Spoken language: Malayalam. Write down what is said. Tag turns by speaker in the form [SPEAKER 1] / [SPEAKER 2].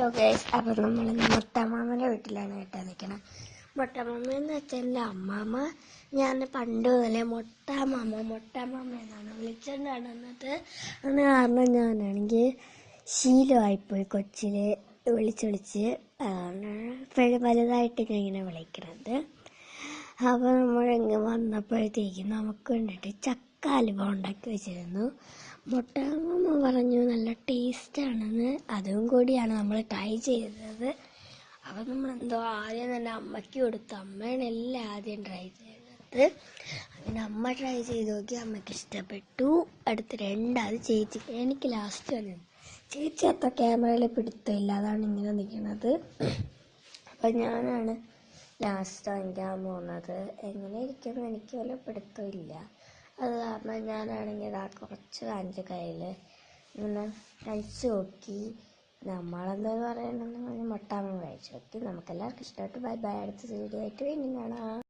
[SPEAKER 1] ഹലോ ഗൈസ്, അപ്പോൾ നമ്മൾ മൊട്ടമാമൻ്റെ വീട്ടിലാണ് കേട്ടോ നിൽക്കണം. മൊട്ടമാമ എന്ന് വെച്ചാൽ എൻ്റെ അമ്മാമ്മ. ഞാൻ പണ്ട് മുതലേ മൊട്ടമാമ എന്നാണ് വിളിച്ചിട്ടുണ്ടായിരുന്നത്. അതിന് കാരണം ഞാനാണെങ്കിൽ ശീലമായിപ്പോയി കൊച്ചിൽ വിളിച്ച് വലുതായിട്ട് ഞാൻ ഇങ്ങനെ വിളിക്കുന്നത്. അപ്പോൾ നമ്മളിങ്ങനെ വന്നപ്പോഴത്തേക്കും നമുക്ക് വേണ്ടിയിട്ട് ചക്ക ഹലുവ ഉണ്ടാക്കി വെച്ചിരുന്നു. മൊട്ടമാമ പറഞ്ഞു നല്ല ടേസ്റ്റാണെന്ന്. അതും കൂടിയാണ് നമ്മൾ ട്രൈ ചെയ്തത്. അപ്പം നമ്മളെന്തോ ആദ്യം തന്നെ അമ്മയ്ക്ക് കൊടുത്തു. അമ്മയാണ് എല്ലാം ആദ്യം ട്രൈ ചെയ്തത്. അങ്ങനെ അമ്മ ട്രൈ ചെയ്ത് നോക്കി, അമ്മയ്ക്ക് ഇഷ്ടപ്പെട്ടു. അടുത്ത് രണ്ടാമത് ചേച്ചി, എനിക്ക് ലാസ്റ്റ് വന്നത്. ചേച്ചി അത്ര ക്യാമറയിൽ പിടുത്തമില്ല, അതാണ് ഇങ്ങനെ നിൽക്കുന്നത്. അപ്പം ഞാനാണ് ലാസ്റ്റ് വാങ്ങിക്കാൻ പോകുന്നത്. എങ്ങനെ ഇരിക്കുമെന്ന് എനിക്ക് വല്ല പിടുത്തമില്ല. അത് കാരണം ഞാനാണെങ്കിൽ കുറച്ച് കാണിച്ച കയ്യിൽ ഇങ്ങനെ കഴിച്ചു നോക്കി. നമ്മളെന്താന്ന് പറയണമെന്ന് പറഞ്ഞ് മൊട്ടമാമ കഴിച്ചു നോക്കി. നമുക്കെല്ലാവർക്കും ഇഷ്ടപ്പെട്ടു. Bye bye. അടുത്ത വീഡിയോ ആയിട്ട് വീണ്ടും കാണാം.